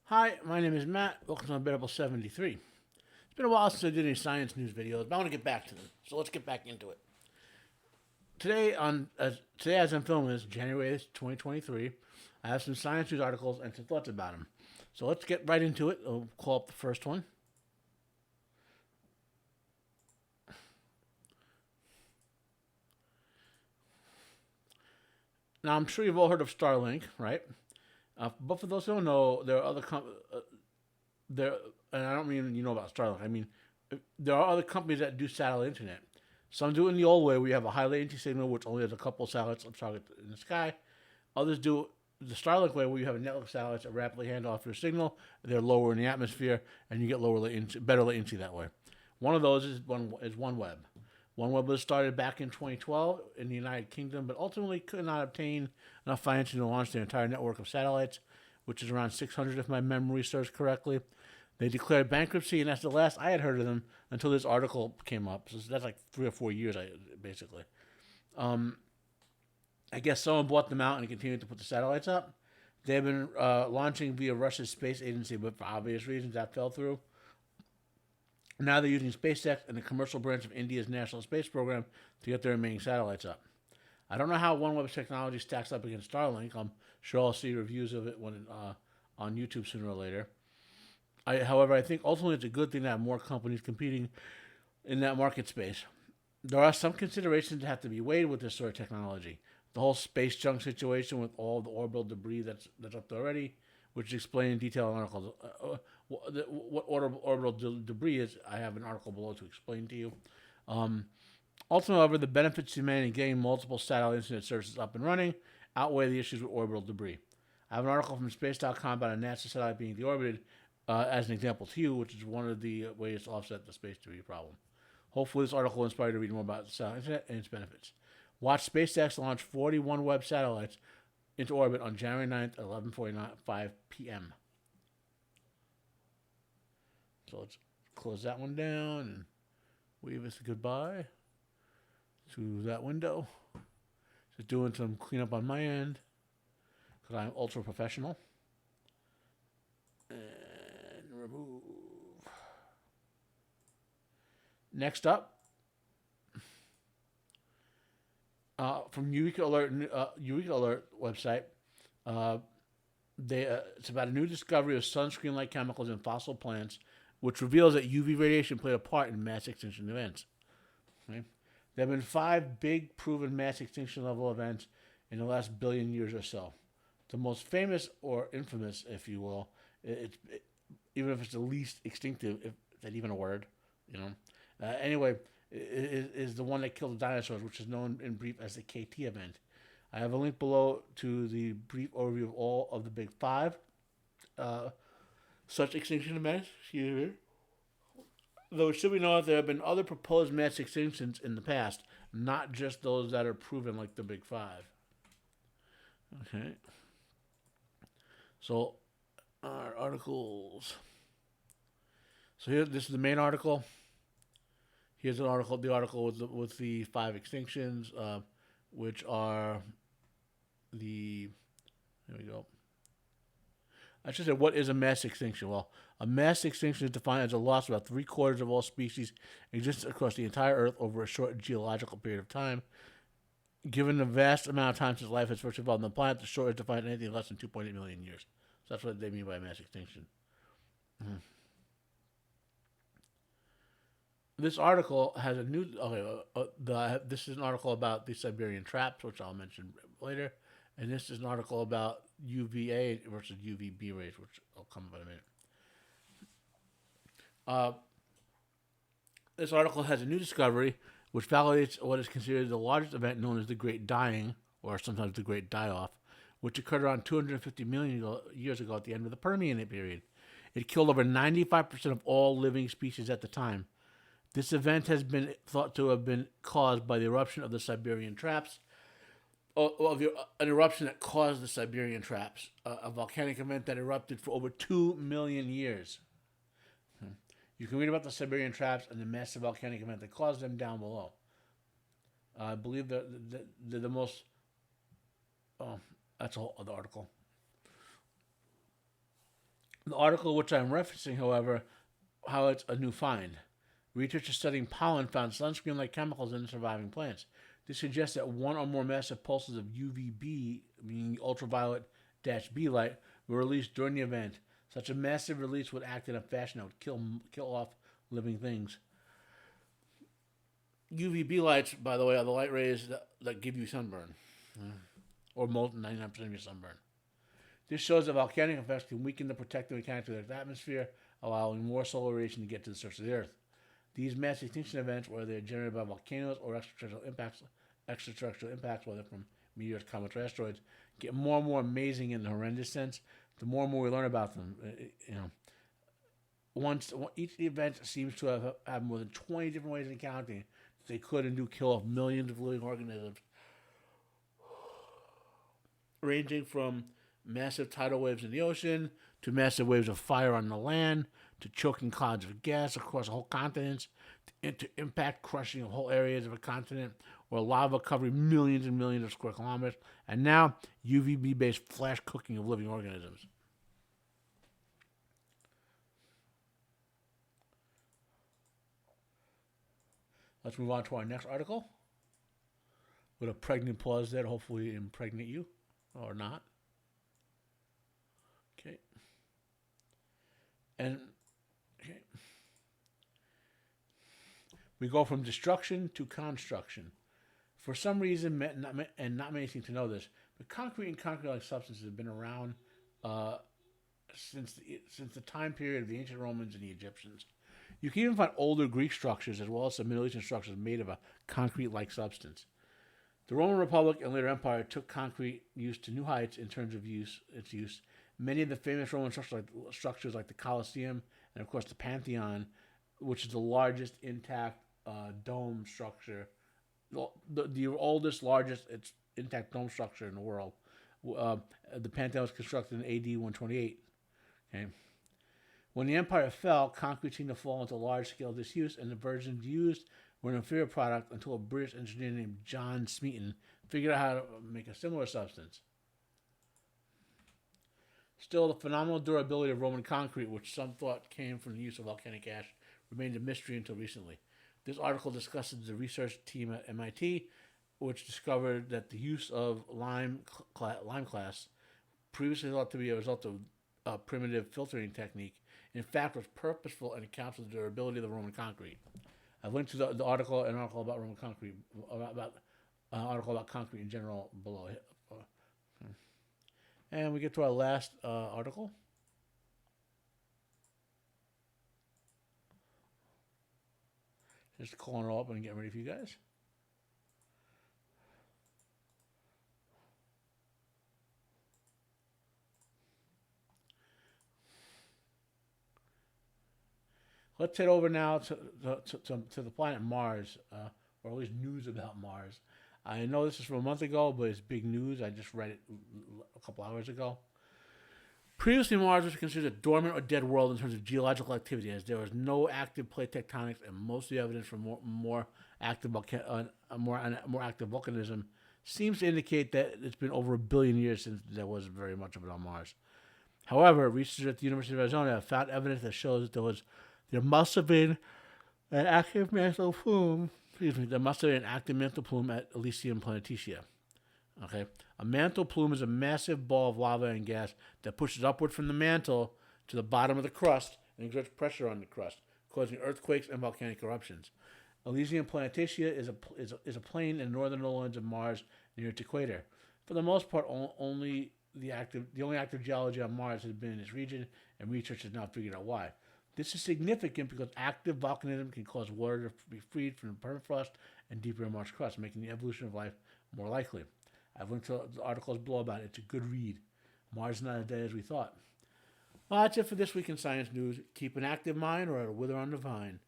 Hi, my name is Matt. Welcome to Unbearable 73. It's been a while since I did any science news videos, but I want to get back to them. So let's get back into it. Today as I'm filming this, January 2023, I have some science news articles and some thoughts about them. So let's get right into it. I'll call up the first one. Now, I'm sure you've all heard of Starlink, right? But for those who don't know, there are other and I don't mean you know about Starlink. I mean there are other companies that do satellite internet. Some do it in the old way, where you have a high latency signal, which only has a couple of satellites in the sky. Others do the Starlink way, where you have a network of satellites that rapidly hand off your signal. They're lower in the atmosphere, and you get better latency that way. One of those is OneWeb. OneWeb was started back in 2012 in the United Kingdom, but ultimately could not obtain enough financing to launch their entire network of satellites, which is around 600 if my memory serves correctly. They declared bankruptcy, and that's the last I had heard of them until this article came up. So that's like 3 or 4 years, basically. I guess someone bought them out and continued to put the satellites up. They've been launching via Russia's space agency, but for obvious reasons that fell through. Now they're using SpaceX and the commercial branch of India's national space program to get their remaining satellites up. I don't know how OneWeb's technology stacks up against Starlink. I'm sure I'll see reviews of it on YouTube sooner or later. However, I think ultimately it's a good thing to have more companies competing in that market space. There are some considerations that have to be weighed with this sort of technology. The whole space junk situation with all the orbital debris that's up there already, which is explained in detail in articles. What orbital debris is, I have an article below to explain to you. Ultimately, however, the benefits to humanity getting multiple satellite internet services up and running outweigh the issues with orbital debris. I have an article from space.com about a NASA satellite being deorbited as an example to you, which is one of the ways to offset the space debris problem. Hopefully, this article will inspire you to read more about the satellite internet and its benefits. Watch SpaceX launch 40 OneWeb satellites into orbit on January 9th at 11:45 p.m. So let's close that one down and wave us goodbye to that window. Just doing some cleanup on my end because I'm ultra professional. And remove. Next up, from Eureka Alert website, it's about a new discovery of sunscreen-like chemicals in fossil plants, which reveals that UV radiation played a part in mass extinction events. Okay? There have been 5 big proven mass extinction level events in the last billion years or so. The most famous or infamous, if you will, even if it's the least extinctive, if that's even a word, anyway, is the one that killed the dinosaurs, which is known in brief as the KT event. I have a link below to the brief overview of all of the big 5 such extinction events. Though it should be known that there have been other proposed mass extinctions in the past, not just those that are proven like the big 5. Okay. So, our articles. So here, this is the main article. Here's the article with the 5 extinctions, which are the. There we go. I should say, what is a mass extinction? Well, a mass extinction is defined as a loss of about 3/4 of all species existing across the entire Earth over a short geological period of time. Given the vast amount of time since life has first evolved on the planet, the short is defined as anything less than 2.8 million years. So that's what they mean by mass extinction. Mm-hmm. This article has a new. This is an article about the Siberian traps, which I'll mention later, and this is an article about UVA versus UVB rays, which I'll come about in a minute. This article has a new discovery, which validates what is considered the largest event known as the Great Dying, or sometimes the Great Die-Off, which occurred around 250 million years ago at the end of the Permian period. It killed over 95% of all living species at the time. This event has been thought to have been caused by the eruption of the Siberian traps, an eruption that caused the Siberian traps, a volcanic event that erupted for over 2 million years. You can read about the Siberian traps and the massive volcanic event that caused them down below. I believe they're the most... Oh, that's a whole other article. The article which I'm referencing, however, how it's a new find. Researchers studying pollen found sunscreen-like chemicals in surviving plants. This suggests that one or more massive pulses of UVB, meaning ultraviolet-B light, were released during the event. Such a massive release would act in a fashion that would kill off living things. UVB lights, by the way, are the light rays that give you sunburn, or more than 99% of your sunburn. This shows that volcanic effects can weaken the protective mechanics of the atmosphere, allowing more solar radiation to get to the surface of the Earth. These mass extinction events, whether they're generated by volcanoes or extraterrestrial impacts, whether from meteors, comets, or asteroids, get more and more amazing in the horrendous sense. The more and more we learn about them, each event seems to have more than 20 different ways of counting that they could and do kill off millions of living organisms, ranging from massive tidal waves in the ocean to massive waves of fire on the land to choking clouds of gas across whole continents to impact crushing of whole areas of a continent or lava covering millions and millions of square kilometers, and now UVB-based flash cooking of living organisms. Let's move on to our next article with a pregnant pause there to hopefully impregnate you or not. Okay. We go from destruction to construction. For some reason, and not many seem to know this, but concrete and concrete-like substances have been around since the time period of the ancient Romans and the Egyptians. You can even find older Greek structures as well as some Middle Eastern structures made of a concrete-like substance. The Roman Republic and later Empire took concrete use to new heights in terms of its use. Many of the famous Roman structures like the Colosseum and, of course, the Pantheon, which is the largest intact dome structure, the oldest, largest intact dome structure in the world. The Pantheon was constructed in AD 128. Okay. When the empire fell, concrete seemed to fall into large-scale disuse, and the versions used were an inferior product until a British engineer named John Smeaton figured out how to make a similar substance. Still, the phenomenal durability of Roman concrete, which some thought came from the use of volcanic ash, remained a mystery until recently. This article discusses the research team at MIT, which discovered that the use of lime glass, previously thought to be a result of a primitive filtering technique, in fact was purposeful and accounts for the durability of the Roman concrete. I've linked to the article, an article about Roman concrete, about an article about concrete in general below. And we get to our last article. Just calling it all up and getting ready for you guys. Let's head over now to the planet Mars, or at least news about Mars. I know this is from a month ago, but it's big news. I just read it a couple hours ago. Previously, Mars was considered a dormant or dead world in terms of geological activity, as there was no active plate tectonics, and most of the evidence for more active volcanism seems to indicate that it's been over 1 billion years since there was very much of it on Mars. However, researchers at the University of Arizona have found evidence that shows that there must have been an active mantle plume. There must have been an active mantle plume at Elysium Planitia. Okay, a mantle plume is a massive ball of lava and gas that pushes upward from the mantle to the bottom of the crust and exerts pressure on the crust, causing earthquakes and volcanic eruptions. Elysium Planitia is a plain in northern lowlands of Mars near its equator. For the most part, the only active geology on Mars has been in this region, and research has now figured out why. This is significant because active volcanism can cause water to be freed from the permafrost and deeper in Mars crust, making the evolution of life more likely. I've linked to the articles below about it. It's a good read. Mars is not as dead as we thought. Well, that's it for this week in Science News. Keep an active mind or it'll wither on the vine.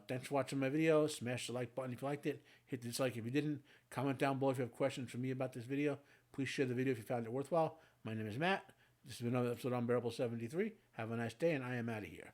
Thanks for watching my video. Smash the like button if you liked it. Hit the dislike if you didn't. Comment down below if you have questions for me about this video. Please share the video if you found it worthwhile. My name is Matt. This has been another episode of Unbearable 73. Have a nice day, and I am out of here.